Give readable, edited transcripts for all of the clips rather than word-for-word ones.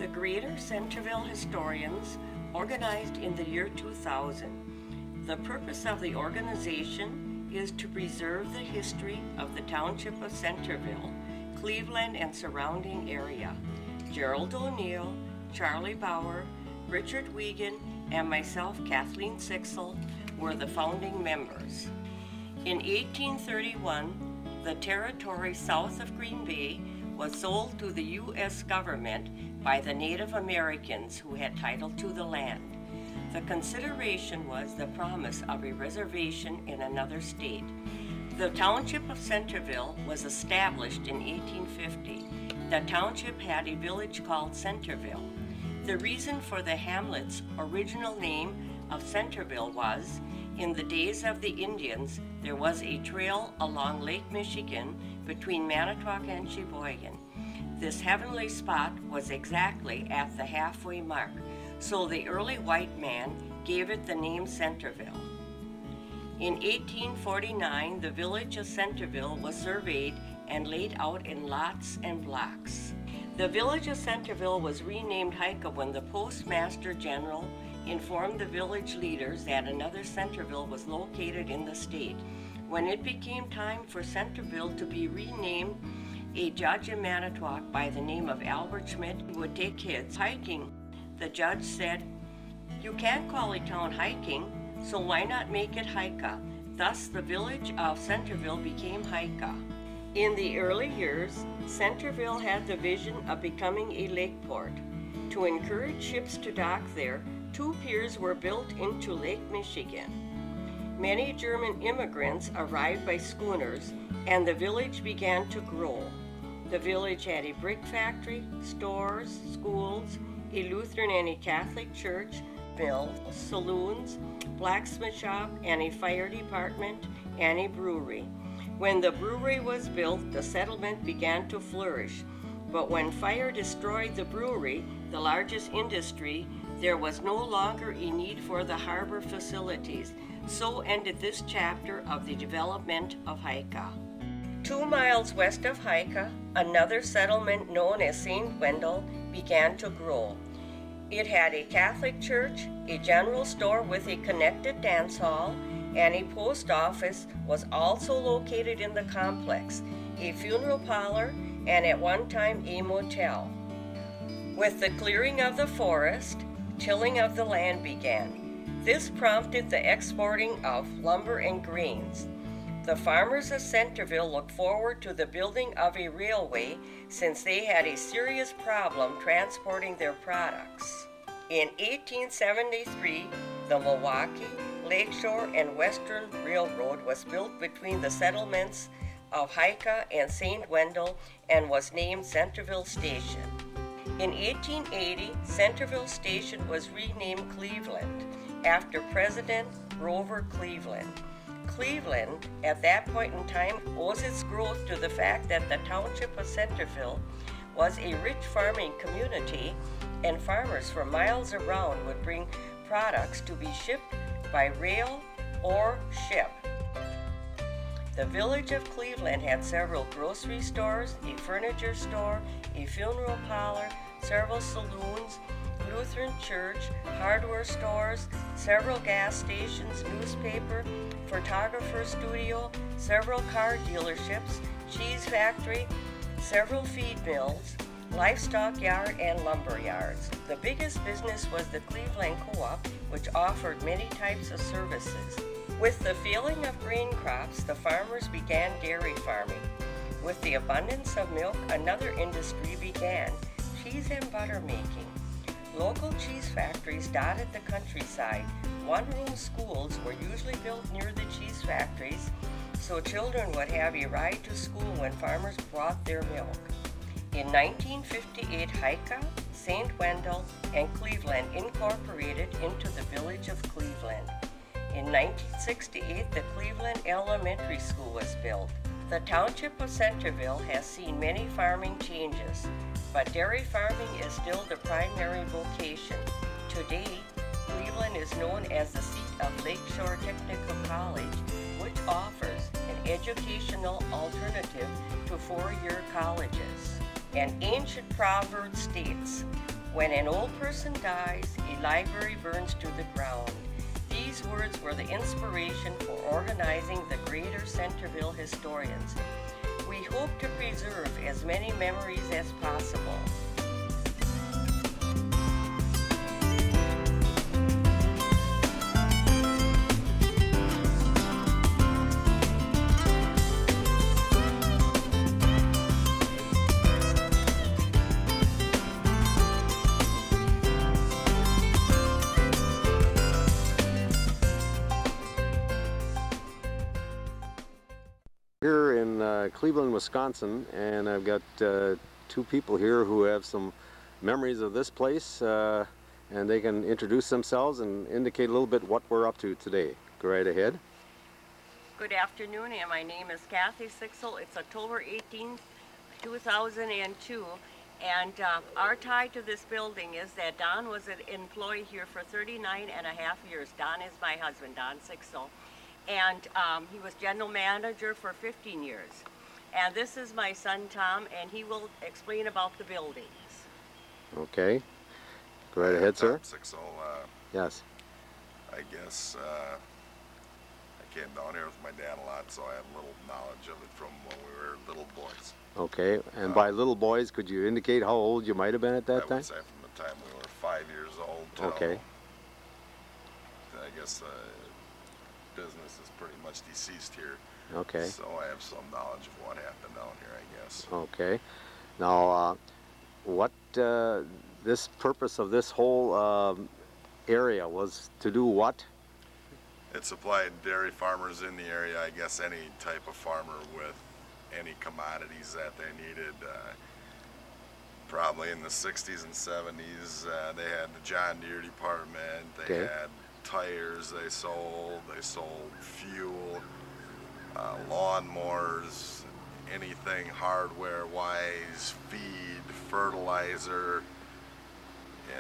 The Greater Centerville Historians organized in the year 2000. The purpose of the organization is to preserve the history of the Township of Centerville, Cleveland and surrounding area. Gerald O'Neill, Charlie Bauer, Richard Wiegand, and myself, Kathleen Sixel, were the founding members. In 1831, the territory south of Green Bay was sold to the U.S. government by the Native Americans who had title to the land. The consideration was the promise of a reservation in another state. The Township of Centerville was established in 1850. The township had a village called Centerville. The reason for the hamlet's original name of Centerville was, in the days of the Indians, there was a trail along Lake Michigan between Manitowoc and Sheboygan. This heavenly spot was exactly at the halfway mark, so the early white man gave it the name Centerville. In 1849, the village of Centerville was surveyed and laid out in lots and blocks. The village of Centerville was renamed Hika when the Postmaster General informed the village leaders that another Centerville was located in the state. When it became time for Centerville to be renamed, a judge in Manitowoc by the name of Albert Schmidt would take kids hiking. The judge said, "You can't call a town hiking, so why not make it Hika?" Thus, the village of Centerville became Hika. In the early years, Centerville had the vision of becoming a lake port. To encourage ships to dock there, 2 piers were built into Lake Michigan. Many German immigrants arrived by schooners, and the village began to grow. The village had a brick factory, stores, schools, a Lutheran and a Catholic church, mills, saloons, blacksmith shop, and a fire department, and a brewery. When the brewery was built, the settlement began to flourish. But when fire destroyed the brewery, the largest industry, there was no longer a need for the harbor facilities. So ended this chapter of the development of Hika. 2 miles west of Hika, another settlement known as St. Wendel began to grow. It had a Catholic church, a general store with a connected dance hall, and a post office was also located in the complex, a funeral parlor, and at one time a motel. With the clearing of the forest, tilling of the land began. This prompted the exporting of lumber and grains. The farmers of Centerville looked forward to the building of a railway since they had a serious problem transporting their products. In 1873, the Milwaukee, Lakeshore, and Western Railroad was built between the settlements of Hika and St. Wendel and was named Centerville Station. In 1880, Centerville Station was renamed Cleveland after President Grover Cleveland. Cleveland, at that point in time, owes its growth to the fact that the Township of Centerville was a rich farming community, and farmers from miles around would bring products to be shipped by rail or ship. The village of Cleveland had several grocery stores, a furniture store, a funeral parlor, several saloons, Lutheran church, hardware stores, several gas stations, newspaper, photographer studio, several car dealerships, cheese factory, several feed mills, livestock yard, and lumber yards. The biggest business was the Cleveland Co-op, which offered many types of services. With the failing of grain crops, the farmers began dairy farming. With the abundance of milk, another industry began, cheese and butter making. Local cheese factories dotted the countryside. One-room schools were usually built near the cheese factories, so children would have a ride to school when farmers brought their milk. In 1958, Hika, St. Wendel, and Cleveland incorporated into the village of Cleveland. In 1968, the Cleveland Elementary School was built. The Township of Centerville has seen many farming changes, but dairy farming is still the primary vocation. Today, Cleveland is known as the seat of Lakeshore Technical College, which offers an educational alternative to 4-year colleges. An ancient proverb states, When an old person dies, a library burns to the ground. These words were the inspiration for organizing the Greater Centerville Historians. We hope to preserve as many memories as possible. Here in Cleveland, Wisconsin, and I've got two people here who have some memories of this place, and they can introduce themselves and indicate a little bit what we're up to today. Go right ahead. Good afternoon, and my name is Kathy Sixel. It's October 18th, 2002, and our tie to this building is that Don was an employee here for 39.5 years. Don is my husband, Don Sixel. And he was general manager for 15 years. And this is my son Tom, and he will explain about the buildings. Okay. Go right ahead, sir. Tom Sixel, yes. I guess I came down here with my dad a lot, so I have little knowledge of it from when we were little boys. Okay, and by little boys, could you indicate how old you might have been at that time? I would say from the time we were 5 years old till, okay. I guess business is pretty much deceased here. Okay. So I have some knowledge of what happened down here, I guess. Okay. Now, what this purpose of this whole area was to do what? It supplied dairy farmers in the area, I guess any type of farmer with any commodities that they needed. Probably in the 60s and 70s, they had the John Deere department, they had tires they sold fuel, lawnmowers, anything hardware wise, feed, fertilizer,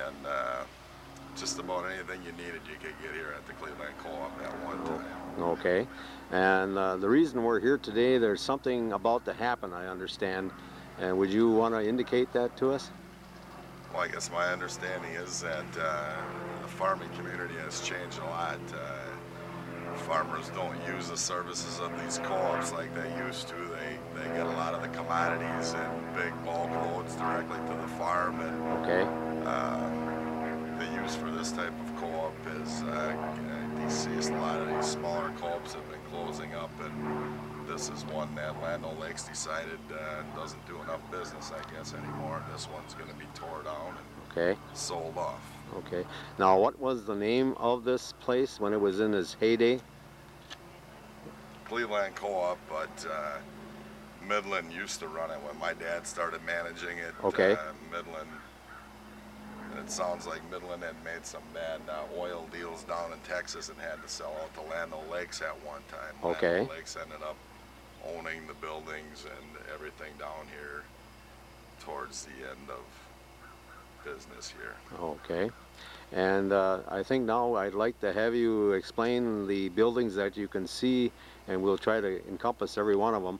and just about anything you needed you could get here at the Cleveland Co-op at one time. Okay, and the reason we're here today, there's something about to happen, I understand, and would you want to indicate that to us? Well, I guess my understanding is that the farming community has changed a lot. Farmers don't use the services of these co-ops like they used to. They get a lot of the commodities in big bulk loads directly to the farm, and the use for this type of co-op is deceased. A lot of these smaller co-ops have been closing up, and this is one that Land O'Lakes decided doesn't do enough business, I guess, anymore. This one's going to be tore down and sold off. Okay. Now, what was the name of this place when it was in its heyday? Cleveland Co-op, but Midland used to run it when my dad started managing it. Okay. Midland, and it sounds like Midland had made some bad oil deals down in Texas and had to sell out to Land O'Lakes at one time. Okay. Land O'Lakes ended up owning the buildings and everything down here towards the end of business here. Okay. And I think now I'd like to have you explain the buildings that you can see, and we'll try to encompass every one of them.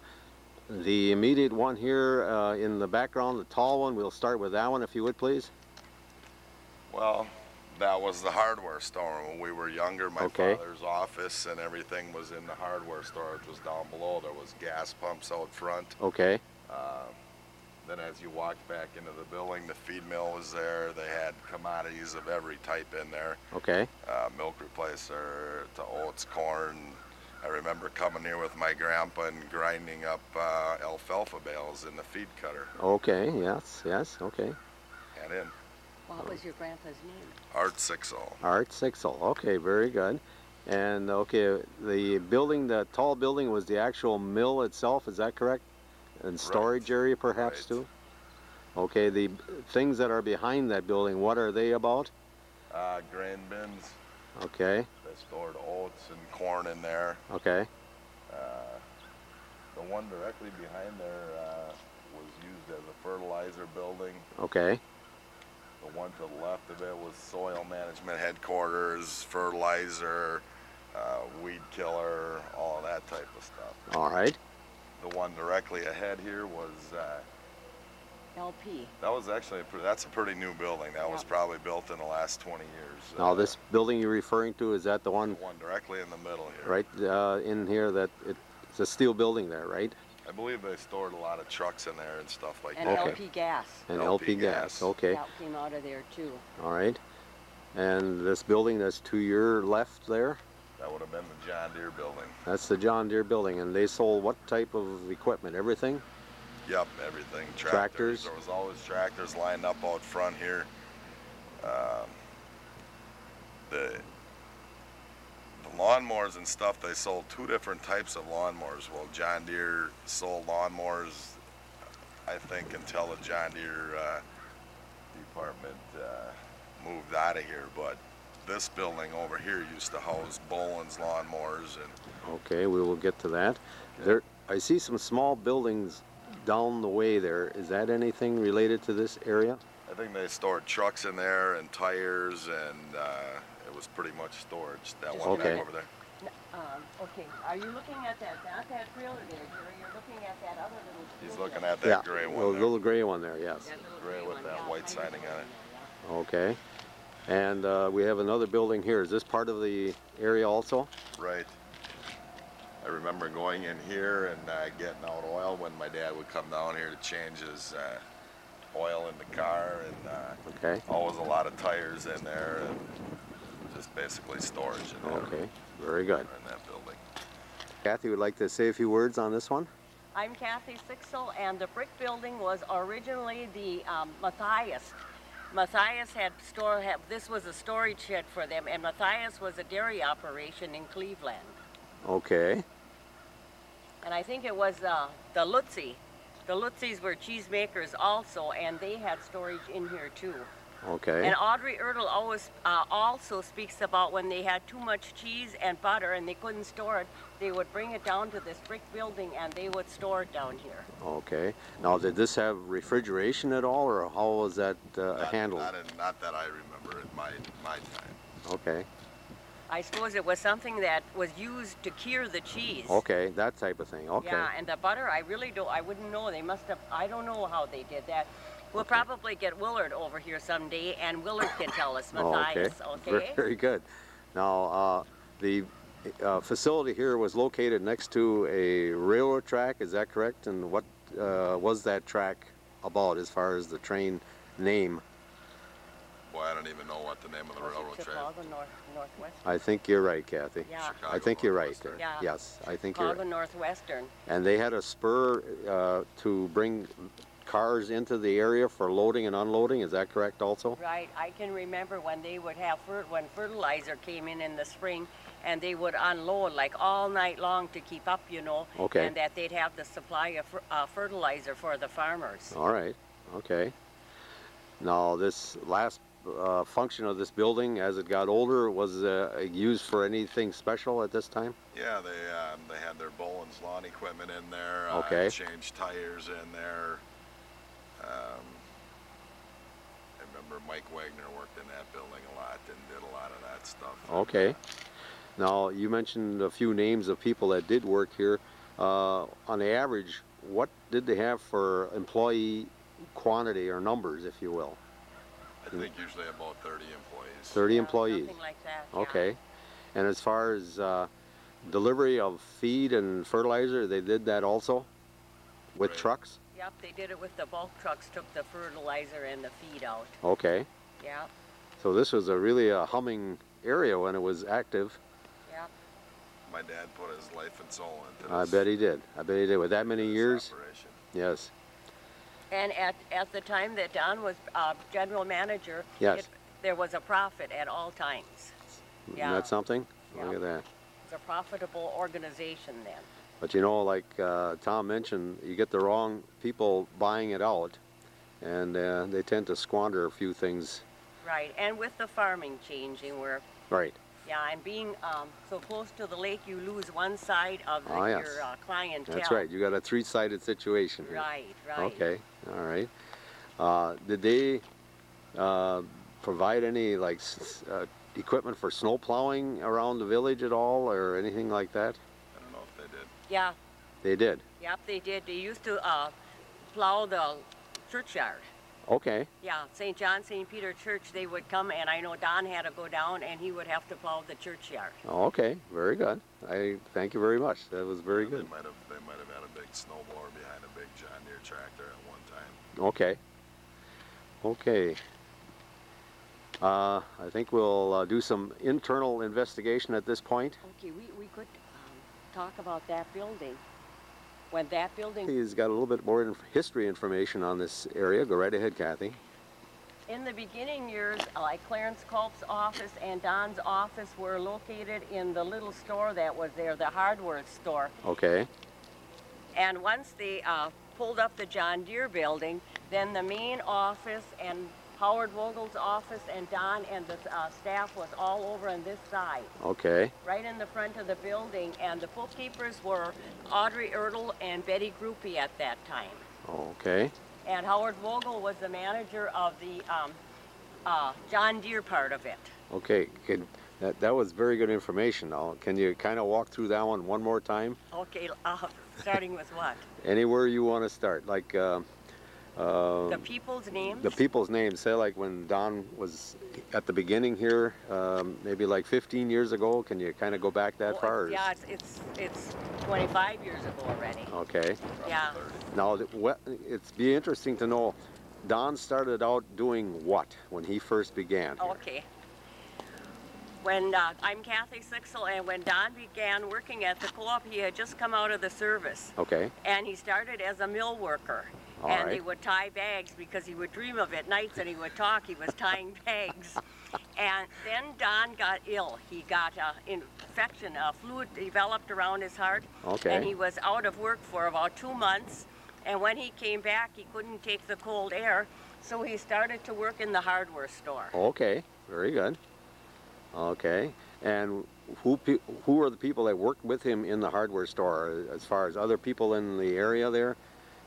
The immediate one here in the background, the tall one, we'll start with that one if you would please. Well, that was the hardware store. When we were younger, my father's office and everything was in the hardware store, which was down below. There was gas pumps out front. Okay. Then as you walked back into the building, the feed mill was there. They had commodities of every type in there. Okay. Milk replacer to oats, corn. I remember coming here with my grandpa and grinding up alfalfa bales in the feed cutter. Okay, yes, okay. And in. What was your grandpa's name? Art Sixel. Art Sixel, okay, very good. And okay, the building, the tall building was the actual mill itself, is that correct? And storage area perhaps too? Okay, the things that are behind that building, what are they about? Grain bins. Okay. They stored oats and corn in there. Okay. The one directly behind there was used as a fertilizer building. Okay. The one to the left of it was soil management headquarters, fertilizer, weed killer, all of that type of stuff. All right. The one directly ahead here was LP. That was actually, that's a pretty new building. That was probably built in the last 20 years. Now this building you're referring to, is that the one? The one directly in the middle here. Right in here, that it's a steel building there, right? I believe they stored a lot of trucks in there and stuff like and that. LP gas. And LP gas, okay. That came out of there too. All right. And this building that's to your left there? That would have been the John Deere building. That's the John Deere building, and they sold what type of equipment? Everything? Yep, everything. Tractors? There was always tractors lined up out front here. The lawnmowers and stuff, they sold two different types of lawnmowers. Well, John Deere sold lawnmowers, I think, until the John Deere department moved out of here. But this building over here used to house Boland's lawnmowers. And okay, we will get to that. There, I see some small buildings down the way there. Is that anything related to this area? I think they stored trucks in there and tires, and it was pretty much storage. That one back over there. Okay, are you looking at that? Not that trailer there, Jerry. You're looking at that other little. He's looking at that gray one. The little gray one there, yes. Gray with that white siding on it. Okay. And we have another building here. Is this part of the area also? Right. I remember going in here and getting out oil when my dad would come down here to change his oil in the car, and always a lot of tires in there, and just basically storage in there. Okay, very good. In that building. Kathy would like to say a few words on this one. I'm Kathy Sixel, and the brick building was originally the Matthias. Matthias had this was a storage shed for them, and Matthias was a dairy operation in Cleveland. Okay. And I think it was the Lutzy. The Lutzys were cheesemakers also, and they had storage in here too. Okay. And Audrey Ertl always also speaks about when they had too much cheese and butter and they couldn't store it, they would bring it down to this brick building and they would store it down here. Okay. Now, did this have refrigeration at all, or how was that handled? Not that I remember in my time. Okay. I suppose it was something that was used to cure the cheese. Okay, that type of thing. Okay. Yeah, and the butter, I wouldn't know. They must have, I don't know how they did that. We'll probably get Willard over here someday, and Willard can tell us, Matthias, okay? Very good. Now, the facility here was located next to a railroad track, is that correct? And what was that track about as far as the train name? Boy, I don't even know what the name of the railroad track is. Chicago Northwestern. I think you're right, Kathy. Yeah. I think you're right. Yeah. Yes, I think you're right. Chicago Northwestern. And they had a spur to bring cars into the area for loading and unloading, is that correct also? Right. I can remember when they would have, when fertilizer came in the spring, and they would unload like all night long to keep up, you know, okay. And that they'd have the supply of fertilizer for the farmers. All right, okay. Now this last function of this building, as it got older, was used for anything special at this time? Yeah, they had their Boland's lawn equipment in there. Okay. Changed tires in there. I remember Mike Wagner worked in that building a lot and did a lot of that stuff. Okay. Now you mentioned a few names of people that did work here. On the average, what did they have for employee quantity or numbers, if you will? I think usually about 30 employees. 30 employees. Something like that. Okay. Yeah. And as far as delivery of feed and fertilizer, they did that also with trucks? Yep, they did it with the bulk trucks, took the fertilizer and the feed out. Okay. Yeah. So this was really a humming area when it was active. Yeah. My dad put his life and soul into this. I bet he did. I bet he did. With that many years? Operation. Yes. And at the time that Don was general manager, yes. There was a profit at all times. Yeah. Isn't that something? Yeah. Look at that. It's a profitable organization then. But you know, like Tom mentioned, you get the wrong people buying it out, and they tend to squander a few things. Right, and with the farming changing, where right. Yeah, and being so close to the lake, you lose one side of your clientele. That's right. You got a three-sided situation here. Right, right. Okay, all right. Did they provide any like equipment for snow plowing around the village at all, or anything like that? I don't know if they did. Yeah. They did? Yep, they did. They used to plow the churchyard. Okay. Yeah, St. John, St. Peter Church, they would come, and I know Don had to go down, and he would have to plow the churchyard. Okay, very good. I thank you very much. That was very good. They might have had a big snowblower behind a big John Deere tractor at one time. Okay. Okay. I think we'll do some internal investigation at this point. Okay, we could talk about that building. When that building... He's got a little bit more history information on this area. Go right ahead, Kathy. In the beginning years, like Clarence Culp's office and Don's office were located in the little store that was there, the hardware store. Okay. And once they pulled up the John Deere building, then the main office and Howard Vogel's office and Don and the staff was all over on this side. Okay. Right in the front of the building, and the bookkeepers were Audrey Ertl and Betty Groupie at that time. Okay. And Howard Vogel was the manager of the John Deere part of it. Okay. That was very good information. Now, can you kind of walk through that one more time? Okay, starting with what? Anywhere you want to start, like the people's names? the people's names. Say like when Don was at the beginning here, maybe like 15 years ago. Can you kind of go back that far? Yeah, it's 25 years ago already. Okay. Yeah. Now, it's be interesting to know, Don started out doing what when he first began here? Okay. When I'm Kathy Sixel, and when Don began working at the co-op, he had just come out of the service. Okay. And he started as a mill worker. All and right. he would tie bags because he would dream of it nights, and he would talk. He was tying bags. And then Don got ill. He got an infection, a fluid developed around his heart. Okay. And he was out of work for about 2 months. And when he came back, he couldn't take the cold air, so he started to work in the hardware store. Okay. Very good. Okay. And who are the people that worked with him in the hardware store, as far as other people in the area there?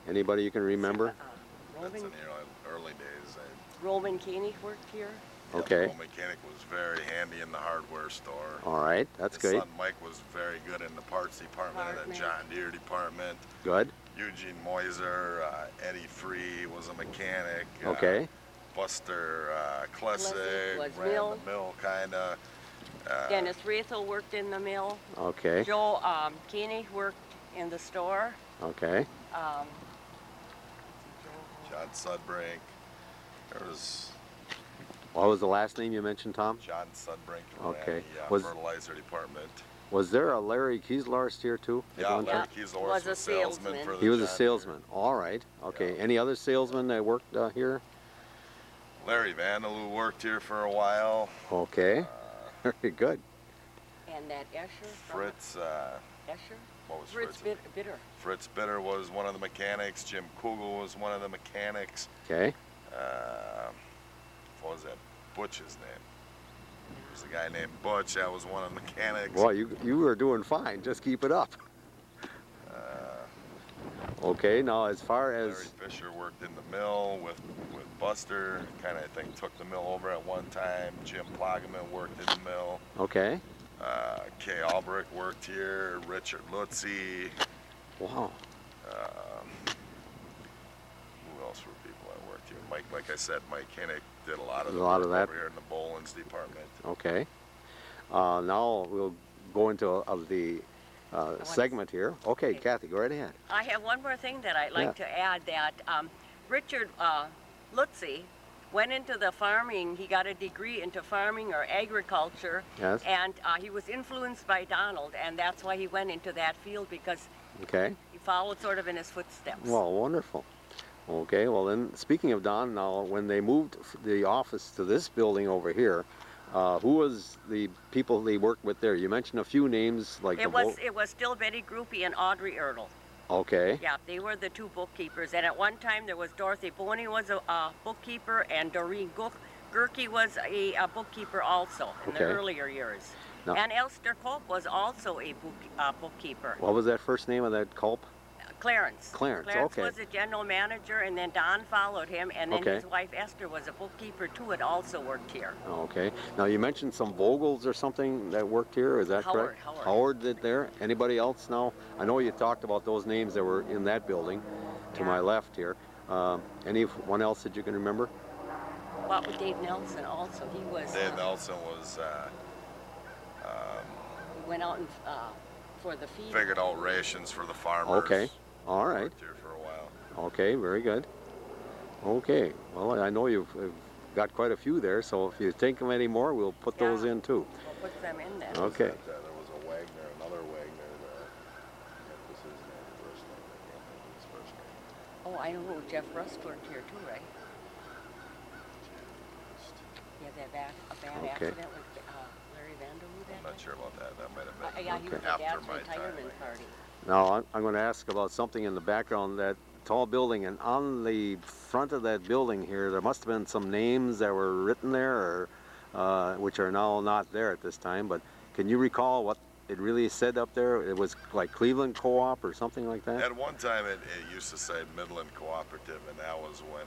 Anybody you can remember? That's in the early days. Roman Koenig worked here. Okay. The mechanic was very handy in the hardware store. All right. That's His great. son Mike was very good in the parts department and the John Deere department. Good. Eugene Moiser, Eddie Free was a mechanic. Okay. Buster Klessig was ran mill. the mill, kind of. Dennis Rathel worked in the mill. Okay. Joe Koenig worked in the store. Okay. John Sudbrink. There was What was the last name you mentioned, Tom? John Sudbrink Okay. ran the fertilizer department. Was there a Larry Kieslars here too? at Yeah, one Larry time? Kieslars Was a was salesman salesman. for the He was a John salesman. All right. Okay. Yeah. Any other salesmen that worked here? Deere. Larry Vandeloo worked here for a while. Okay. Very good. And that Escher. Fritz, Escher? what was Fritz Fritz? Bitter. Fritz Bitter was one of the mechanics. Jim Kugel was one of the mechanics. Okay. What was that? Butch's name. There was a guy named Butch. That was one of the mechanics. Well, you were doing fine. Just keep it up. Okay. Now, as far as Larry Fisher worked in the mill with Buster. Kind of, I think, took the mill over at one time. Jim Plagaman worked in the mill. okay. Kay Albrecht worked here. Richard Lutzy. Wow. Who else were people that worked here? Mike, like I said, Mike Hinnick did a lot of A lot work of that. over here in the Bolins department. Okay. Now we'll go into the segment here. Okay, Kathy, go right ahead. I have one more thing that I'd like to add, that Richard Lutzy went into the farming. He got a degree into farming or agriculture. Yes. And he was influenced by Donald, and that's why he went into that field, because Okay. he followed sort of in his footsteps. Well, wonderful. Okay, well then, speaking of Don, now when they moved the office to this building over here, who was the people they worked with there? You mentioned a few names, like it was still Betty Groupie and Audrey Ertl. Okay. Yeah, they were the two bookkeepers. And at one time there was Dorothy Boney was a bookkeeper, and Doreen Gerke was a bookkeeper also in the Okay. earlier years. Now- And Elster Coop was also a bookkeeper. What was that first name of that culp? Clarence. Clarence, okay. was the general manager, and then Don followed him, and then Okay. his wife Esther was a bookkeeper too, and also worked here. Okay. Now you mentioned some Vogels or something that worked here. Is that correct? Howard. Did there? Anybody else now? I know you talked about those names that were in that building to my left here. Anyone else that you can remember? What with Dave Nelson also? He was. Dave Nelson was He went out and for the feed. figured out rations for the farmers. Okay, all right. Worked here for a while. Okay, very good. Okay, well, I know you've got quite a few there, so if you think of any more, we'll put those in too. We'll put them in there. Okay. There was a Wagner, another Wagner. What was his name? First name? I can't think of his first name. Oh, I know Jeff Rust worked here too, right? Yeah, that a bad Okay. accident with Larry Vanderwood. I'm not sure about that. That might have been Yeah, he was after at Dad's my time. retirement party. Now, I'm going to ask about something in the background, that tall building, and on the front of that building here, there must have been some names that were written there, or which are now not there at this time, but can you recall what it really said up there? It was like Cleveland Co-op or something like that? At one time, it used to say Midland Cooperative, and that was when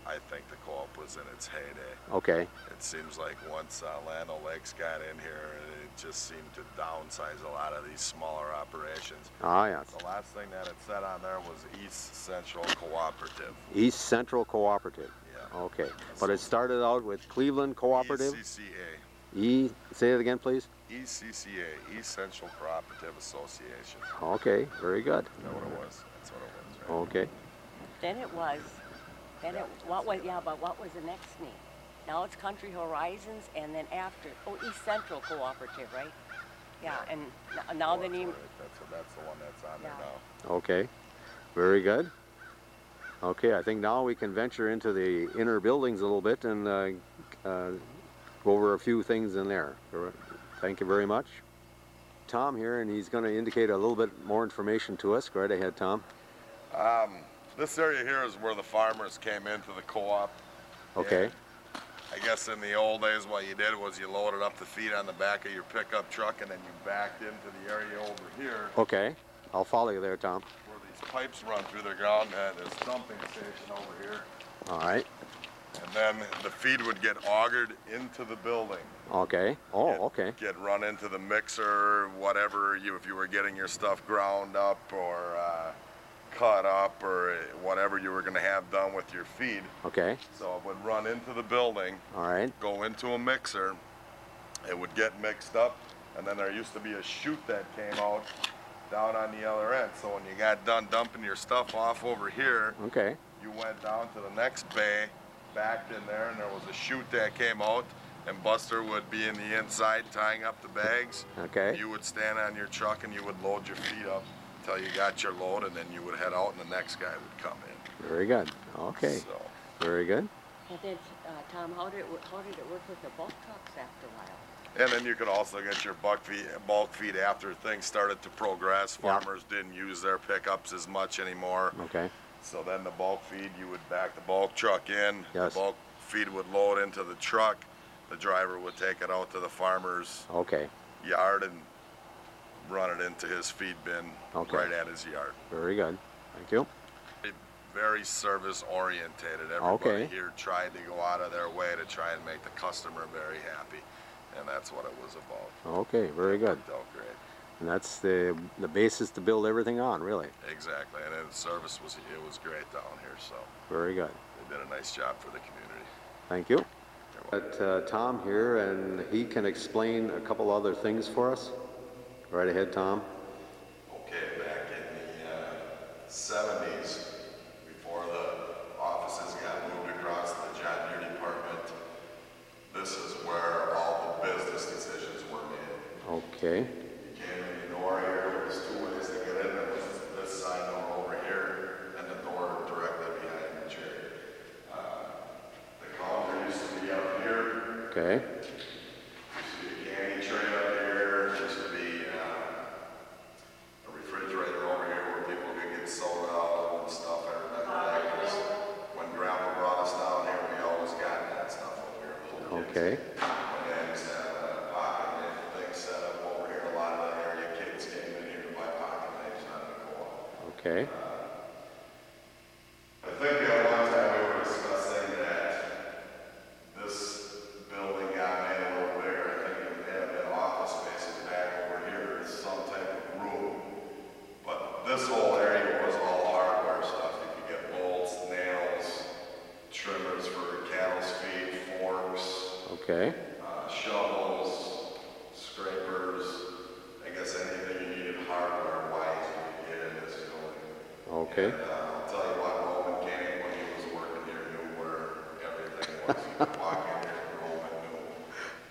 I think the co-op was in its heyday. Okay, It seems like once Lando Lakes got in here, it just seemed to downsize a lot of these smaller operations. ah yes. The last thing that it said on there was East Central Cooperative. East Central Cooperative. Yeah. Okay, but it started out with Cleveland Cooperative? ECCA. Say it again, please. ECCA, East Central Cooperative Association. Okay, very good. Is that what it was? That's what it was, right? Okay. Then it was. What was? Yeah, but what was the next name? Now it's Country Horizons, and then after, East Central Cooperative, right? Yeah, and now the name. That's the one that's on there Yeah. now. Okay, very good. Okay, I think now we can venture into the inner buildings a little bit and go over a few things in there. Thank you very much. Tom here, and he's going to indicate a little bit more information to us. Go right ahead, Tom. This area here is where the farmers came into the co-op. Okay. And I guess in the old days what you did was you loaded up the feed on the back of your pickup truck and then you backed into the area over here Okay, I'll follow you there, Tom. where these pipes run through the ground and this dumping station over here. All right. And then the feed would get augered into the building. Okay. Oh, okay. Get run into the mixer, whatever if you were getting your stuff ground up or cut up or whatever you were going to have done with your feed. Okay. So it would run into the building, All right. go into a mixer, it would get mixed up, and then there used to be a chute that came out down on the other end. So when you got done dumping your stuff off over here, Okay. you went down to the next bay, backed in there, and there was a chute that came out, and Buster would be in the inside tying up the bags. Okay. You would stand on your truck and you would load your feed up until you got your load, and then you would head out and the next guy would come in. Very good. Okay. So, Very good. And then, Tom, how did it work with the bulk trucks after a while? and then you could also get your bulk feed after things started to progress. Yeah. Farmers didn't use their pickups as much anymore. Okay. So then the bulk feed, you would back the bulk truck in. Yes. The bulk feed would load into the truck. The driver would take it out to the farmer's Okay. yard and run it into his feed bin Okay. right at his yard. Very good. Thank you. Very service orientated. Everybody Okay. here tried to go out of their way to try and make the customer very happy, and that's what it was about. Okay. Very good. It worked out great. And that's the basis to build everything on, really. Exactly, and then the service was great down here, so Very good. they did a nice job for the community. Thank you. Got Tom here, and he can explain a couple other things for us. Right ahead, Tom. Okay, back in the 70s, before the offices got moved across to the John Deere department, this is where all the business decisions were made. Okay. You came in the door here, there was two ways to get in. There was this side door over here, and the door directly behind the chair. The counter used to be up here. Okay. Used to be a candy tray up here. There used to be a refrigerator over here where people could get soda out and stuff. I remember that because when Grandpa brought us down here, we always got that stuff over here. Okay. My dad used to have a pocket knife thing set up over here. A lot of the area kids came in here to buy pocket knives on the co-op. Okay. I think at one time we were discussing that this building got made a little bigger. I think it may have been office spaces back over here, some type of room. But this whole area was all hardware stuff. You could get bolts, nails, there's for cattle's feed, forks, Okay. shovels, scrapers, I guess anything you needed hardware-wise you could get in this building. Okay. And I'll tell you what, Roman came when he was working here, knew where everything was. He could walk in here and Roman knew.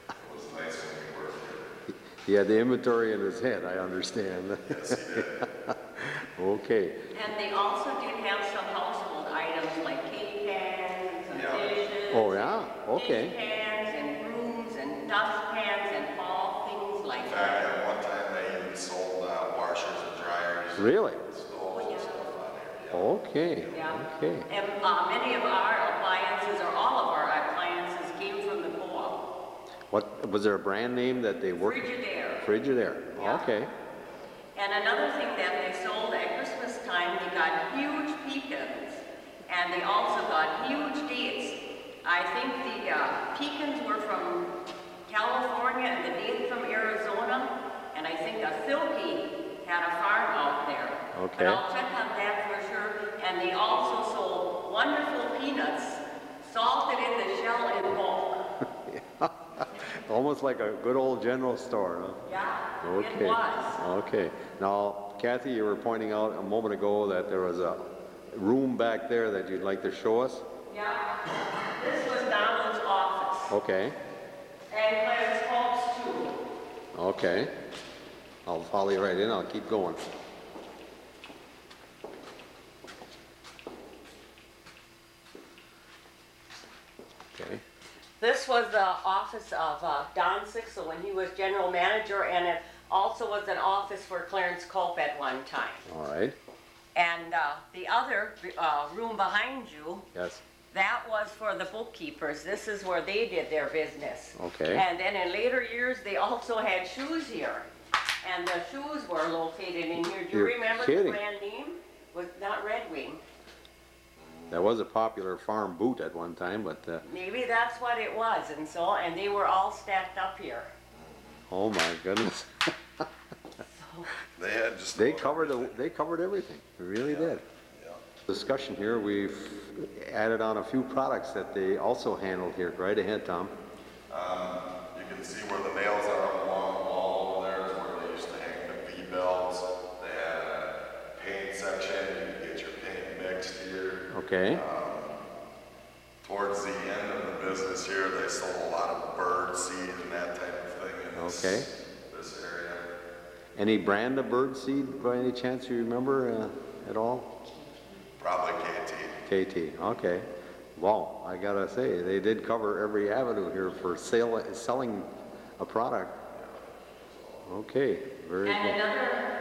It was nice when we worked here. He had the inventory in his head, I understand. Yes, he did. Okay. And they also did have some household items like cake pans and some dishes. Oh, yeah? Okay. Cake pans and brooms and dustpans and all things like In that. fact, at one time they even sold washers and dryers. Really? Stoves and stuff on here. Yeah. Okay. Yeah. Okay. And many of our appliances, or all of our appliances, came from the co-op. What, was there a brand name that they worked? Frigidaire. Frigidaire. Yeah. Okay. And another thing that they sold at Christmas time, they got huge pecans, and they also got huge dates. I think the pecans were from California and the date from Arizona, and I think a Silky had a farm out there. Okay. But I'll check on that for sure. And they also sold wonderful peanuts, salted in the shell in bulk. Almost like a good old general store, huh? Yeah, Okay. it was. Okay. Now, Kathy, you were pointing out a moment ago that there was a room back there that you'd like to show us. Yeah, this was Donald's office. Okay. And Clarence Hope's too. Okay. I'll follow you right in. I'll keep going. Okay. This was the office of Don Sixel when he was general manager, and it also was an office for Clarence Cope at one time. All right. And the other room behind you, Yes. that was for the bookkeepers. This is where they did their business. Okay. And then in later years, they also had shoes here. And the shoes were located in here. Do you You're remember kidding. the brand name? Was not Red Wing. That was a popular farm boot at one time, but Maybe that's what it was. And they were all stacked up here. oh my goodness. They had just They about covered everything. they covered everything. They really did. Yeah. Discussion here, we've added on a few products that they also handled here. Right ahead, Tom. You can see where the nails are along the wall over there is where they used to hang the V-belts. They had a paint section. You could get your paint mixed here. Okay. Towards the end of the business here, they sold a lot of bird seed and that type of thing in Okay. this area. Any brand of bird seed by any chance you remember at all? Probably KT. KT. Okay. Wow. I gotta say they did cover every avenue here for selling a product. Okay. Very And good. another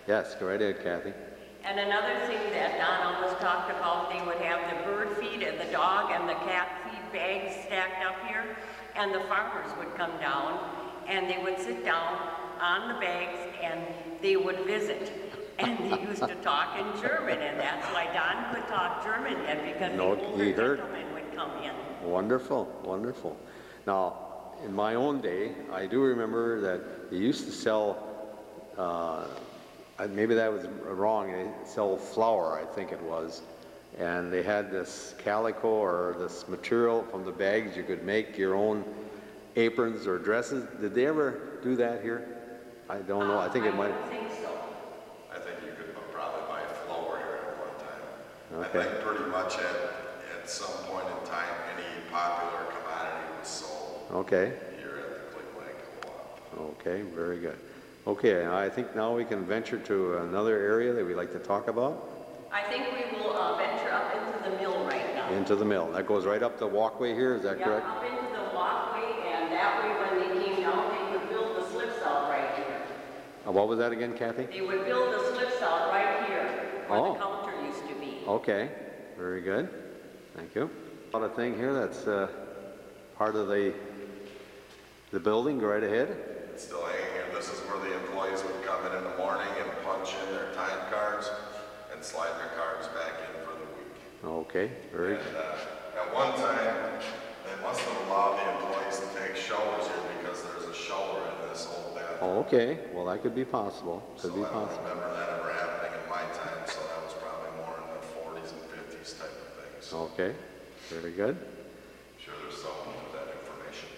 Yes. Go right ahead, Kathy. And another thing that Don always talked about, they would have the bird feed and the dog and the cat feed bags stacked up here, and the farmers would come down and they would sit down on the bags and they would visit. And they used to talk in German, and that's why Don could talk German then, because No, the older he heard. gentlemen would come in. Wonderful, wonderful. Now, in my own day, I do remember that they used to sell, maybe that was wrong, they sell flour, I think it was. And they had this calico or this material from the bags. You could make your own aprons or dresses. Did they ever do that here? I don't know. I think it might. I think so. I think you could probably buy flour here at one time. Okay. I think pretty much at some point in time, any popular commodity was sold Okay. here at the Cleveland Co-op. Okay, very good. Okay, I think now we can venture to another area that we'd like to talk about. I think we will venture up into the mill right now. Into the mill. That goes right up the walkway here, is that Yeah, correct? up into the walkway, and that way when they came down, they could build the slips out right here. What was that again, Kathy? They would build the slips out right here, where Oh. the counter used to be. Okay, very good. Thank you. Got a thing here that's part of the building. Go right ahead. It's still hanging here. This is where the employees would come in the morning and punch in their time cards and slide their cards back in for the week. Okay, very good. And at one time, they must have allowed the employees to take showers here because there's a shower in this old bathroom. Oh, okay, well, that could be possible. Could So be I don't possible. remember that ever happening in my time, so that was probably more in the 40s and 50s type of things. Okay. Very good. I'm sure there's someone with that information.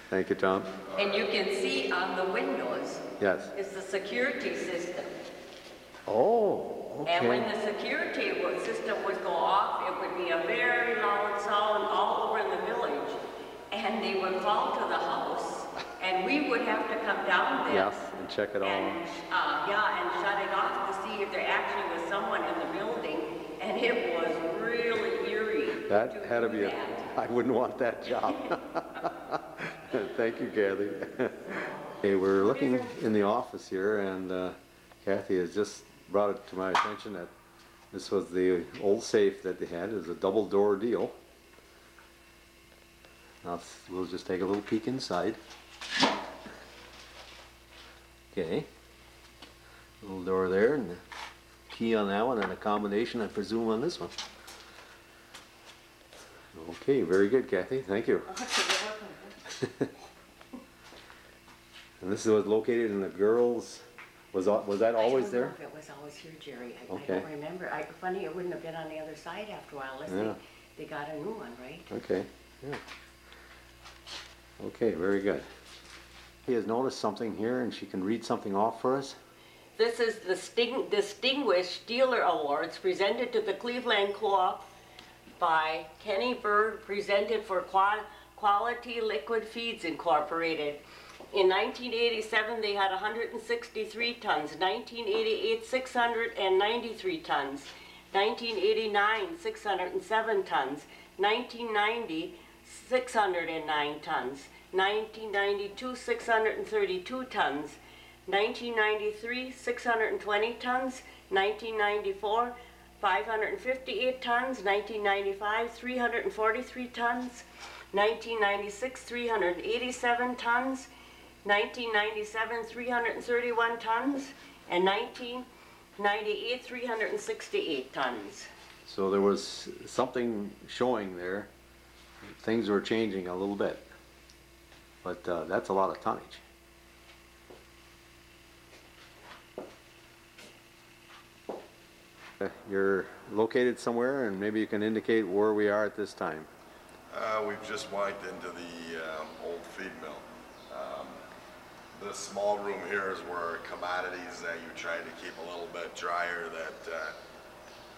Thank you, Tom. And you can see on the windows Yes. is the security system. Oh, okay. And when the security system would go off, it would be a very loud sound all over in the village. And they would call to the house, and we would have to come down there. Yes, and check it all. And, and shut it off to see if there actually was someone in the building. And it was really eerie. That had to be that. I wouldn't want that job. Thank you, Kathy. Hey, we're looking in the office here, and Kathy has just brought it to my attention that this was the old safe that they had. It was a double door deal. Now we'll just take a little peek inside. Okay. Little door there, and the key on that one, and a combination, I presume, on this one. Okay, very good, Kathy. Thank you. And this was located in the girls'. Was that always there? I don't know if it was always here, Jerry. I Okay. don't remember. Funny, it wouldn't have been on the other side after a while, unless Yeah. they got a new one, right? Okay. Yeah. Okay, very good. He has noticed something here, and she can read something off for us. This is the Distinguished Dealer Awards presented to the Cleveland Co-op by Kenny Bird, presented for Quality Liquid Feeds Incorporated. In 1987, they had 163 tons. 1988, 693 tons. 1989, 607 tons. 1990, 609 tons. 1992, 632 tons. 1993, 620 tons. 1994, 558 tons. 1995, 343 tons. 1996, 387 tons. 1997, 331 tons, and 1998, 368 tons. So there was something showing there. Things were changing a little bit, but that's a lot of tonnage. You're located somewhere, and maybe you can indicate where we are at this time. We've just walked into the old feed mill. This small room here is where commodities that you tried to keep a little bit drier that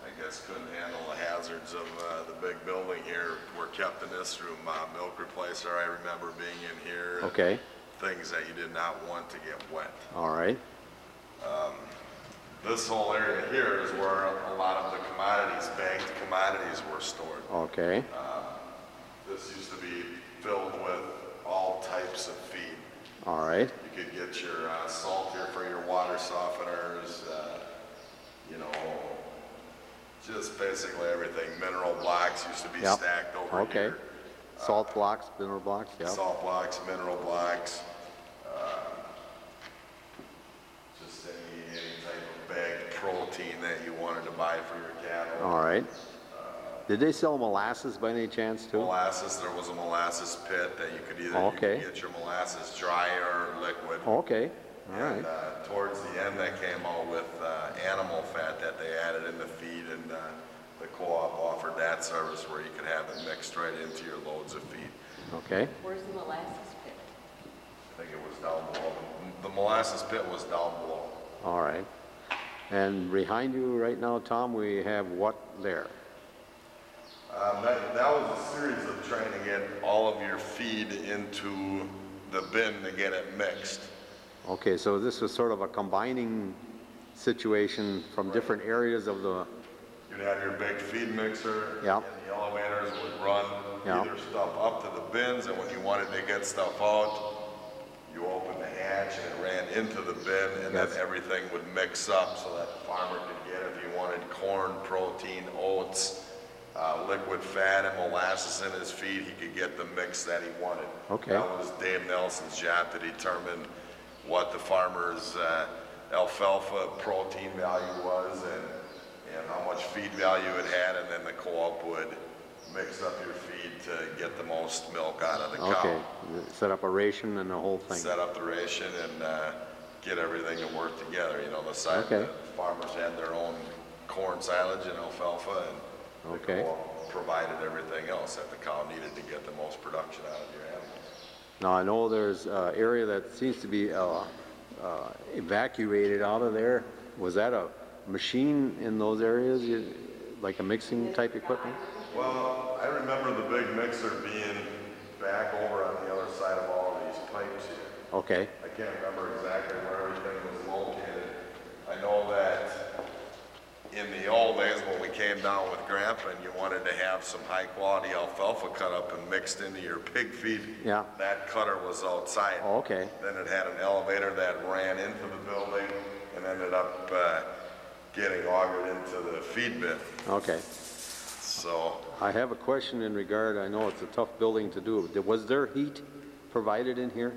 I guess couldn't handle the hazards of the big building here were kept in this room. Milk replacer, I remember being in here. Okay. Things that you did not want to get wet. All right. This whole area here is where a lot of the commodities, bagged commodities, were stored. Okay. This used to be filled with all types of feed. All right. You could get your salt here for your water softeners, you know, just basically everything. Mineral blocks used to be stacked over here. Salt blocks, mineral blocks, yeah. Salt blocks, mineral blocks, just any type of bagged protein that you wanted to buy for your cattle. All right. Did they sell molasses by any chance too? Molasses, there was a molasses pit that you could either you could get your molasses dry or liquid. Okay, all right. And towards the end, that came out with animal fat that they added in the feed, and the co-op offered that service where you could have it mixed right into your loads of feed. Okay. Where's the molasses pit? I think it was down below. The molasses pit was down below. All right. And behind you right now, Tom, we have what there? That was a series of trying to get all of your feed into the bin to get it mixed. Okay, so this was sort of a combining situation from different areas of the... You'd have your big feed mixer, Yep. and the elevators would run either stuff up to the bins, and when you wanted to get stuff out, you opened the hatch and it ran into the bin, and then everything would mix up so that the farmer could get, if he wanted corn, protein, oats, liquid fat and molasses in his feed, he could get the mix that he wanted. Okay. That was Dave Nelson's job to determine what the farmer's alfalfa protein value was and how much feed value it had, and then the co-op would mix up your feed to get the most milk out of the cow. Okay, set up a ration and the whole thing. Set up the ration and get everything to work together. You know, the farmers had their own corn silage and alfalfa, and the co-op provided everything else that the cow needed to get the most production out of your animals. Now I know there's an area that seems to be evacuated out of there. Was that a machine in those areas, like a mixing type equipment? Well, I remember the big mixer being back over on the other side of all of these pipes here. Okay. I can't remember exactly where everything was located. I know that in the old days when we came down with Grandpa and you wanted to have some high quality alfalfa cut up and mixed into your pig feed, yeah, that cutter was outside. Oh, okay. Then it had an elevator that ran into the building and ended up getting augured into the feed bin. Okay. So I have a question in regard, I know it's a tough building to do. Was there heat provided in here?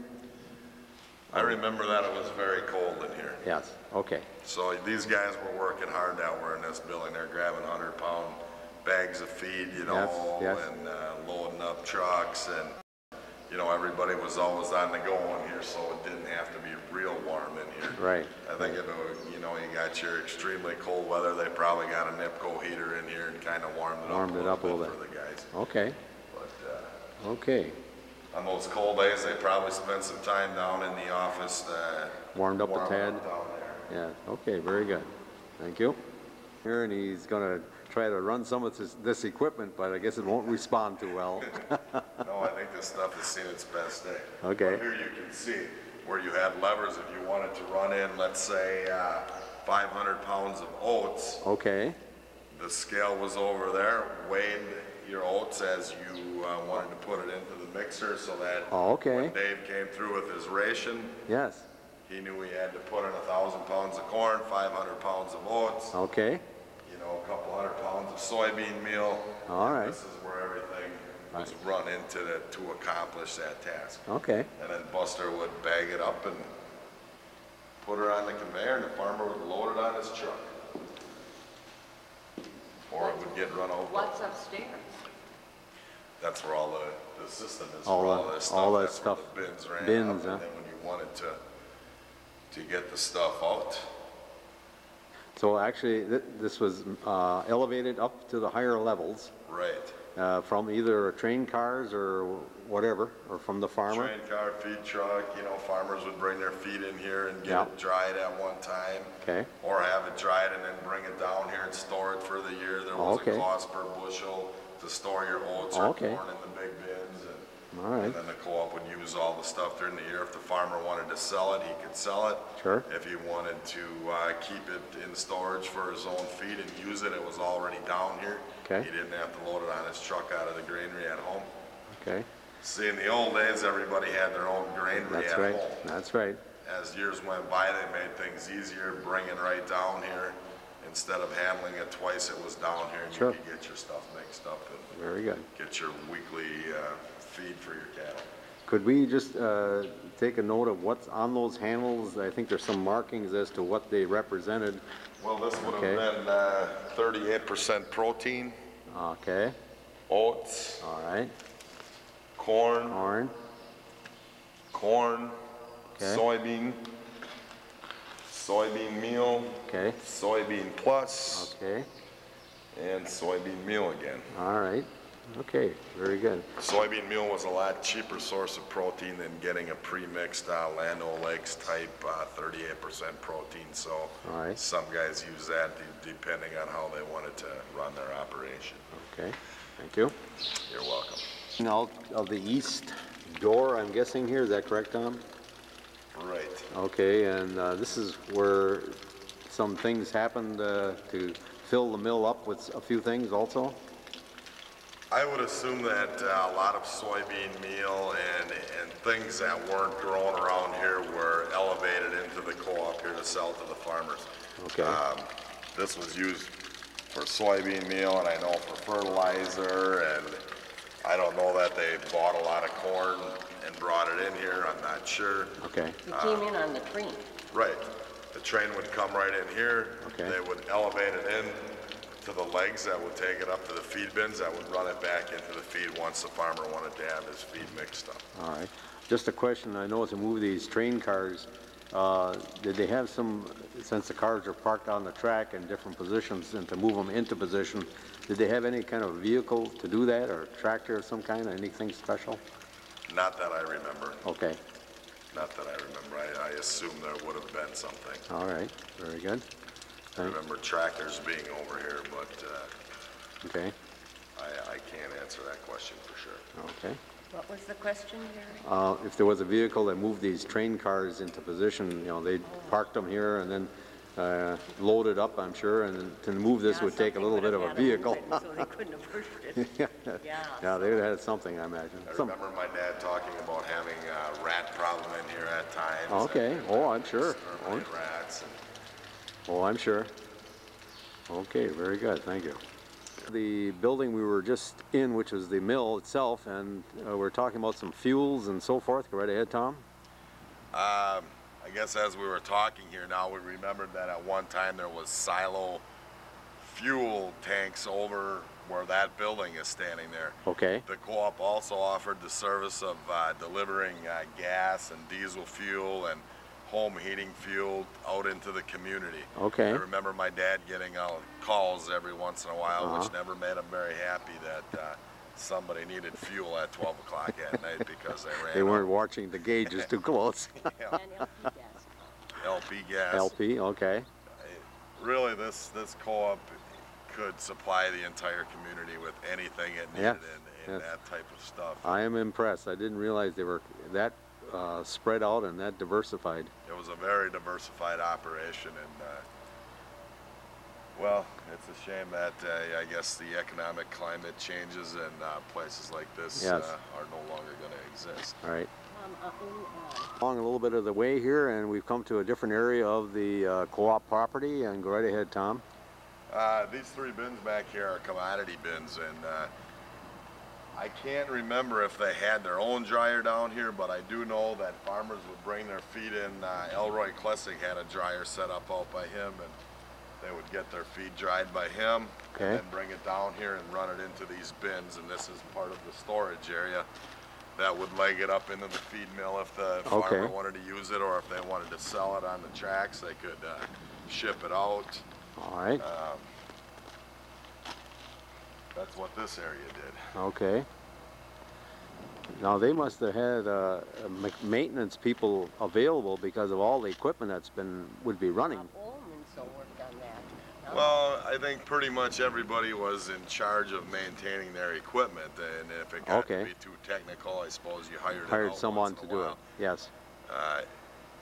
I remember that it was very cold in here. Yes, okay. So these guys were working hard out there in this building. They're grabbing 100-pound bags of feed, you know, yes. and loading up trucks, and you know, everybody was always on the go in here, so it didn't have to be real warm in here. Right. I think if you know, you got your extremely cold weather, they probably got a NIPCO heater in here and kind of warmed it up a little bit for the guys. Okay. But okay. on those cold days, they probably spent some time down in the office. Warmed up a tad. Down there. Yeah, okay, very good. Thank you. Here, and he's going to try to run some of this equipment, but I guess it won't respond too well. No, I think this stuff has seen its best day. Okay. But here you can see where you had levers if you wanted to run in, let's say, 500 pounds of oats. Okay. The scale was over there, weighed your oats as you wanted to put it into the mixer, so that when Dave came through with his ration, yes, he knew he had to put in 1,000 pounds of corn, 500 pounds of oats. Okay. You know, a couple hundred pounds of soybean meal. All right. This is where everything was run into to accomplish that task. Okay. And then Buster would bag it up and put it on the conveyor, and the farmer would load it on his truck. Or it would get run over. What's upstairs? That's where all the system is All for that this stuff. all that That's stuff. where the bins ran Bins, up, huh? and then when you wanted to get the stuff out. So actually, this was elevated up to the higher levels. Right. From either train cars or whatever, or from the farmer. Train car, feed truck, you know, farmers would bring their feed in here and get it dried at one time. Okay. Or have it dried and then bring it down here and store it for the year. There was a cost per bushel to store your oats or corn in the big bins. And then the co-op would use all the stuff during the year. If the farmer wanted to sell it, he could sell it. Sure. If he wanted to keep it in storage for his own feed and use it, it was already down here. Okay. He didn't have to load it on his truck out of the granary at home. Okay. See, in the old days, everybody had their own granary at home. That's right. As years went by, they made things easier, bringing right down here. Instead of handling it twice, it was down here, and you could get your stuff mixed up and very good. Get your weekly feed for your cattle. Could we just take a note of what's on those handles? I think there's some markings as to what they represented. Well, this would have been 38% protein. Okay. Oats. All right. Corn. Okay. Soybean meal. Okay. Soybean plus. Okay. And soybean meal again. All right. Okay, very good. Soybean meal was a lot cheaper source of protein than getting a pre-mixed Land O'Lakes type 38% protein. So some guys use that depending on how they wanted to run their operation. Okay, thank you. You're welcome. Out of the east door, I'm guessing here, is that correct, Tom? Right. Okay, and this is where some things happened to fill the mill up with a few things also? I would assume that a lot of soybean meal and things that weren't grown around here were elevated into the co-op here to sell to the farmers. Okay. This was used for soybean meal, and I know for fertilizer, and I don't know that they bought a lot of corn and brought it in here. I'm not sure. Okay. It came in on the train. Right. The train would come right in here. Okay. They would elevate it in to the legs that would take it up to the feed bins that would run it back into the feed once the farmer wanted to have his feed mixed up. All right. Just a question. I know to move these train cars, did they have some, since the cars are parked on the track in different positions, and to move them into position, Did they have any kind of vehicle to do that, or tractor of some kind, or anything special? Not that I remember. Okay. Not that I remember. I assume there would have been something. All right. Very good. I remember tractors being over here, but okay. I can't answer that question for sure. Okay. What was the question, Gary? If there was a vehicle that moved these train cars into position, you know, they parked them here and then loaded up, I'm sure, and to move this would take a little bit of a vehicle. So they couldn't have pushed it. Yeah, they would have had something, I imagine. I remember my dad talking about having a rat problem in here at times. Okay. Oh, I'm sure. Rats. Oh, I'm sure. Okay, very good. Thank you. The building we were just in, which was the mill itself, and we're talking about some fuels and so forth. Go right ahead, Tom. I guess as we were talking here now, we remembered that at one time there was silo fuel tanks over where that building is standing there. Okay. The co-op also offered the service of delivering gas and diesel fuel and home heating fuel out into the community. Okay. I remember my dad getting calls every once in a while, which never made him very happy that somebody needed fuel at 12 o'clock at night because they weren't watching the gauges too close. Yeah. And LP gas. LP gas. LP, okay. Really, this co-op could supply the entire community with anything it needed in that type of stuff. I am impressed. I didn't realize they were that spread out and that diversified. It was a very diversified operation, and well, it's a shame that I guess the economic climate changes and places like this are no longer going to exist. All right. Along a little bit of the way here, and we've come to a different area of the co-op property, and go right ahead, Tom. These three bins back here are commodity bins, and I can't remember if they had their own dryer down here, but I do know that farmers would bring their feed in. Elroy Klessig had a dryer set up out by him, and they would get their feed dried by him, and then bring it down here and run it into these bins, and this is part of the storage area that would leg it up into the feed mill if the farmer wanted to use it, or if they wanted to sell it on the tracks, they could ship it out. All right. That's what this area did. Okay. Now they must have had maintenance people available because of all the equipment that's would be running. Well, I think pretty much everybody was in charge of maintaining their equipment, and if it got to be too technical, I suppose you hired someone to do it. Yes.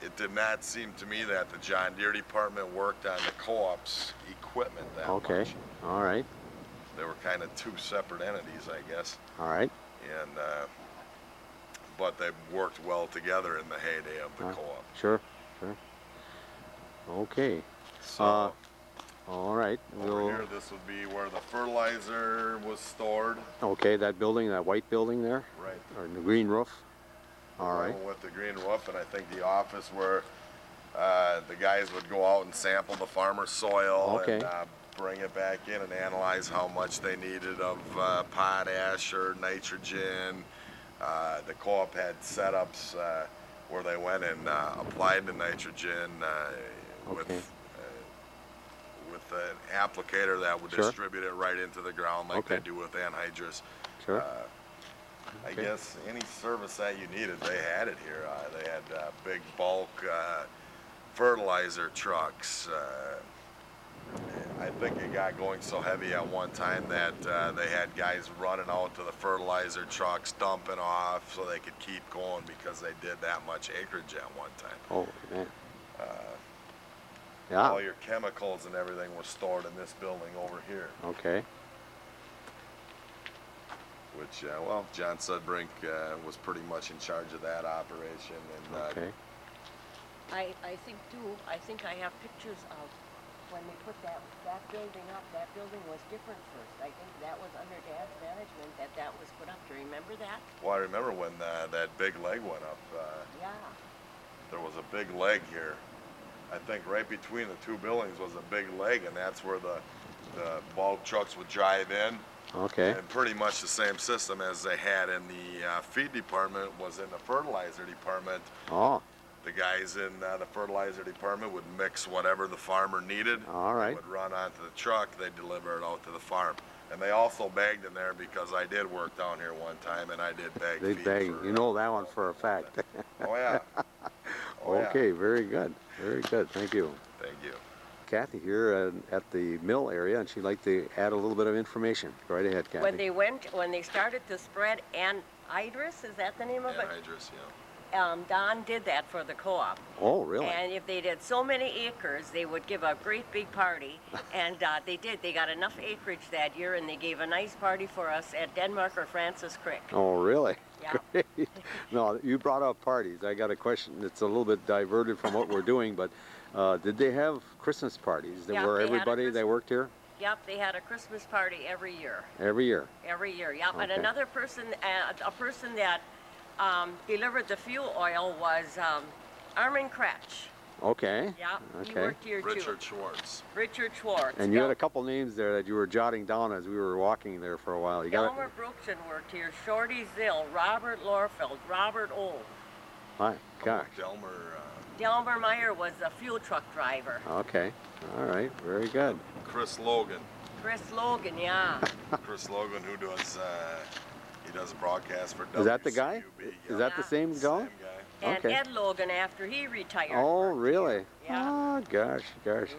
It did not seem to me that the John Deere department worked on the co-op's equipment that much. All right. They were kind of two separate entities, I guess. All right. And but they worked well together in the heyday of the co-op. Sure, sure. Okay. So, all right. Over here, this would be where the fertilizer was stored. Okay, that building, that white building there? Right. Or the green roof? All right. With the green roof, and I think the office where the guys would go out and sample the farmer's soil and bring it back in and analyze how much they needed of potash or nitrogen. The co-op had setups where they went and applied the nitrogen with an applicator that would distribute it right into the ground like they do with anhydrous. Sure. I guess any service that you needed, they had it here. They had big bulk fertilizer trucks. I think it got going so heavy at one time that they had guys running out to the fertilizer trucks, dumping off so they could keep going because they did that much acreage at one time. Oh, man. All your chemicals and everything were stored in this building over here. Okay. Which, well, John Sudbrink was pretty much in charge of that operation. And, I think too, I think I have pictures of when they put that building up. That building was different first. I think that was under Dad's management that was put up. Do you remember that? Well, I remember when that big leg went up. Yeah. There was a big leg here. I think right between the two buildings was a big leg, and that's where the bulk trucks would drive in. Okay. And pretty much the same system as they had in the feed department was in the fertilizer department. Oh. The guys in the fertilizer department would mix whatever the farmer needed. All right. They would run onto the truck. They'd deliver it out to the farm. And they also bagged in there because I did work down here one time and I did bag They feed bag. for, You know that one for a fact. Oh yeah. Oh, Okay, yeah. very good. Very good. Thank you. Thank you. Kathy here at the mill area, and she'd like to add a little bit of information. Go right ahead, Kathy. When they started to spread anhydrous, is that the name of it? Anhydrous, yeah. Don did that for the co-op. Oh, really? And if they did so many acres, they would give a great big party. And they did. They got enough acreage that year, and they gave a nice party for us at Denmark or Francis Creek. Oh, really? Yeah. Great. No, you brought up parties. I got a question. It's a little bit diverted from what we're doing, but did they have Christmas parties Yeah, where they had a everybody that worked here? Yep, they had a Christmas party every year. Every year? Every year, yep. Okay. And another person, a person that delivered the fuel oil was Armin Kretsch. Okay. Yeah, he Okay. worked here too. Richard Schwartz. Richard Schwartz. And you yep. had a couple names there that you were jotting down as we were walking there for a while. You got Elmer Brookson worked here, Shorty Zill, Robert Lorfeld, Robert Old. My gosh. Delmer Meyer was a fuel truck driver. Okay. All right. Very good. Chris Logan. Chris Logan, yeah. Chris Logan, who does he does broadcast for WCUB. Is that the guy? Yeah. Is that the same Same guy? guy. And Okay. Ed Logan after he retired. Oh, worked really? here. Yeah. Oh, gosh.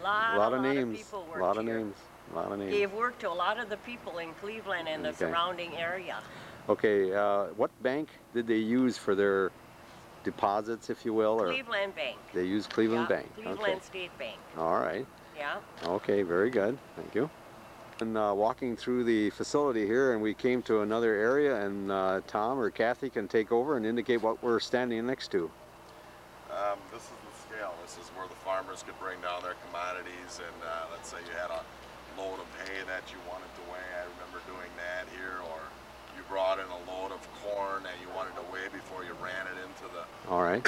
Lot A lot of of names. people A lot worked of here. names. A lot of names. Gave work to a lot of the people in Cleveland and the Okay. surrounding area. Okay. What bank did they use for their deposits, if you will? Or Cleveland Bank. they used Cleveland Yeah, Bank. Cleveland State Bank. All right. Yeah. Okay, very good. Thank you. And walking through the facility here, and we came to another area, and Tom or Kathy can take over and indicate what we're standing next to. This is the scale. This is where the farmers could bring down their commodities, and let's say you had a load of hay that you wanted to weigh. I remember doing that here, or you brought in a load of corn that you wanted to weigh before you ran it into the All right.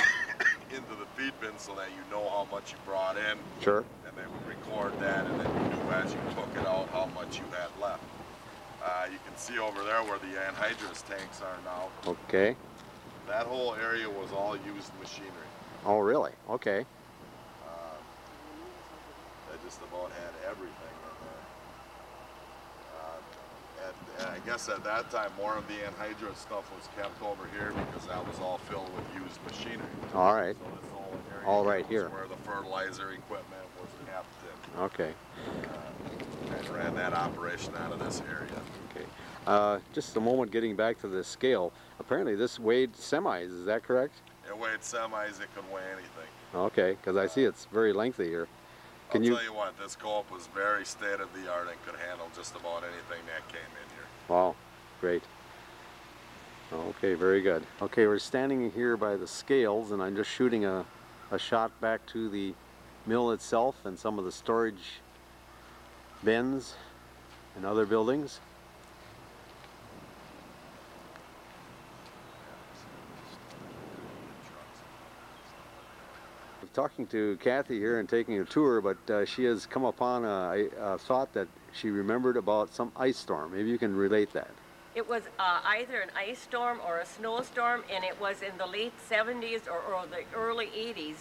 into the feed bin so that you know how much you brought in. Sure. And they would record that, and then you knew as you took it out how much you had left. You can see over there where the anhydrous tanks are now. Okay. That whole area was all used machinery. Oh, really? Okay. They just about had everything in there. And I guess at that time, more of the anhydrous stuff was kept over here because that was all filled with used machinery. All right. So this whole area All right was here. where the fertilizer equipment was kept, Okay. and ran that operation out of this area. Okay. Just a moment getting back to the scale. Apparently this weighed semis, is that correct? It weighed semis, it could weigh anything. Okay, because I see it's very lengthy here. I'll tell you what, this co-op was very state-of-the-art and could handle just about anything that came in here. Wow, great. Okay, very good. Okay, we're standing here by the scales, and I'm just shooting a shot back to the mill itself and some of the storage bins and other buildings. I'm talking to Kathy here and taking a tour, but she has come upon a thought that she remembered about some ice storm. Maybe you can relate that. It was either an ice storm or a snowstorm, and it was in the late 70s or the early 80s.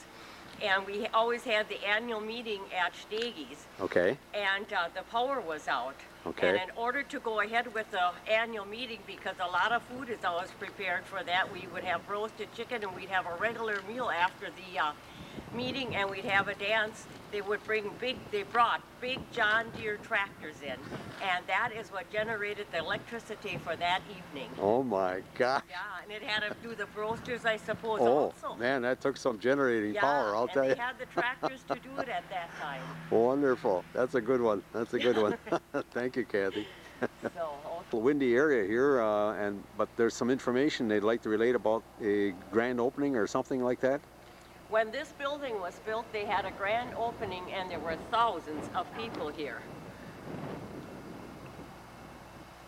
And we always had the annual meeting at Stege's. Okay. And the power was out. Okay. And in order to go ahead with the annual meeting, because a lot of food is always prepared for that, we would have roasted chicken and we'd have a regular meal after the meeting, and we'd have a dance. They brought big John Deere tractors in, and that is what generated the electricity for that evening. Oh my gosh. Yeah, and it had to do the roasters, I suppose, Oh, also. man, that took some generating Yeah, power, I'll tell you. and they had the tractors to do it at that time. Wonderful. That's a good one. That's a good one. Thank you, Kathy. So, A windy area here, but there's some information they'd like to relate about a grand opening or something like that. when this building was built, they had a grand opening and there were thousands of people here.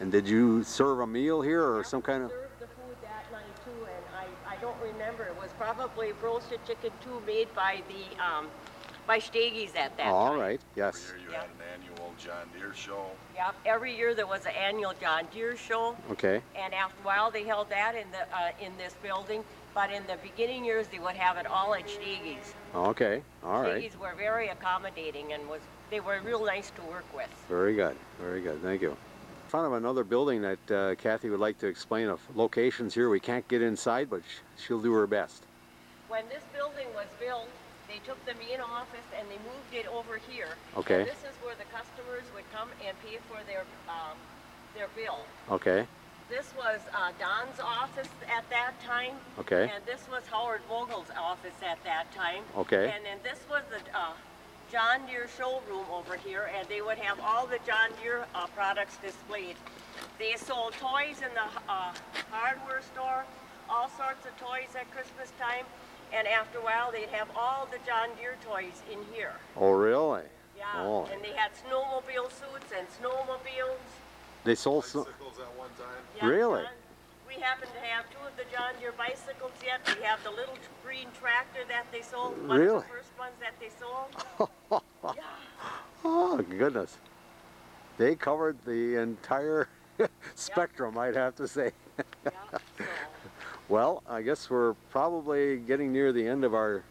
And did you serve a meal here or some kind of? We served the food that night too, and I don't remember. It was probably roasted chicken too, made by the by Stege's at that time. All right. Yes. Every year you had an annual John Deere show. Yep. Every year there was an annual John Deere show. Okay. And after a while they held that in this building. But in the beginning years they would have it all at Stege's. Okay. All right. Stege's were very accommodating and they were real nice to work with. Very good. Very good. Thank you. front of another building that Kathy would like to explain of locations here. We can't get inside, but she'll do her best. When this building was built, they took the main office and they moved it over here. Okay. And this is where the customers would come and pay for their bill. Okay. This was Don's office at that time. Okay. And this was Howard Vogel's office at that time. Okay. And then this was the John Deere showroom over here, and they would have all the John Deere products displayed. They sold toys in the hardware store, all sorts of toys at Christmas time, and after a while they'd have all the John Deere toys in here. Oh, really? Yeah, Oh. and they had snowmobile suits and snowmobiles. They sold Bicycles at one time. Yeah, Really? We happen to have 2 of the John Deere bicycles yet. We have the little green tractor that they sold, one Really? of the first ones that they sold. Yeah. Oh, goodness. They covered the entire spectrum, I'd have to say. Yeah, so. Well, I guess we're probably getting near the end of our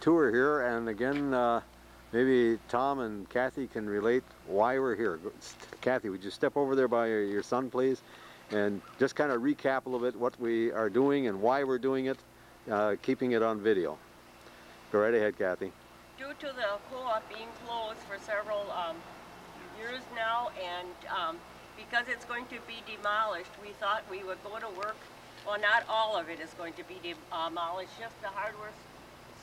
tour here, and again, maybe Tom and Kathy can relate why we're here. Kathy, would you step over there by your son, please, and just kind of recap a little bit what we are doing and why we're doing it, keeping it on video. Go right ahead, Kathy. Due to the co-op being closed for several years now, and because it's going to be demolished, we thought we would go to work. Well, not all of it is going to be demolished, just the hardware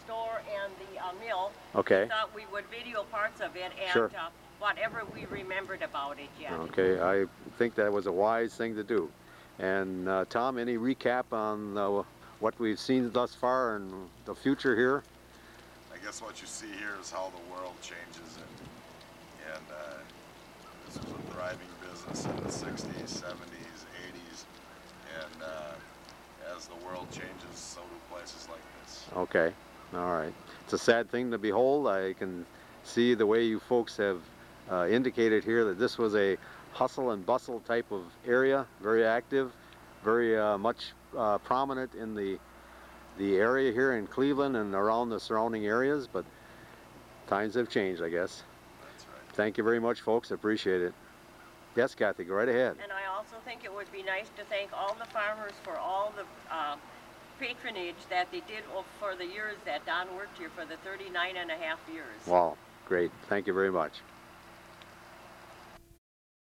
store and the mill. Okay. We thought we would video parts of it and Sure. Whatever we remembered about it yet. Okay, I think that was a wise thing to do. And Tom, any recap on what we've seen thus far and the future here? I guess what you see here is how the world changes, and this was a thriving business in the 60s, 70s, 80s, and as the world changes, so do places like this. Okay, all right. It's a sad thing to behold. I can see the way you folks have indicated here that this was a hustle and bustle type of area, very active, very much prominent in the area here in Cleveland and around the surrounding areas, but times have changed, I guess. That's right. Thank you very much, folks. I appreciate it. Yes, Kathy, go right ahead. And I also think it would be nice to thank all the farmers for all the patronage that they did for the years that Don worked here, for the 39 and a half years. Wow, great. Thank you very much.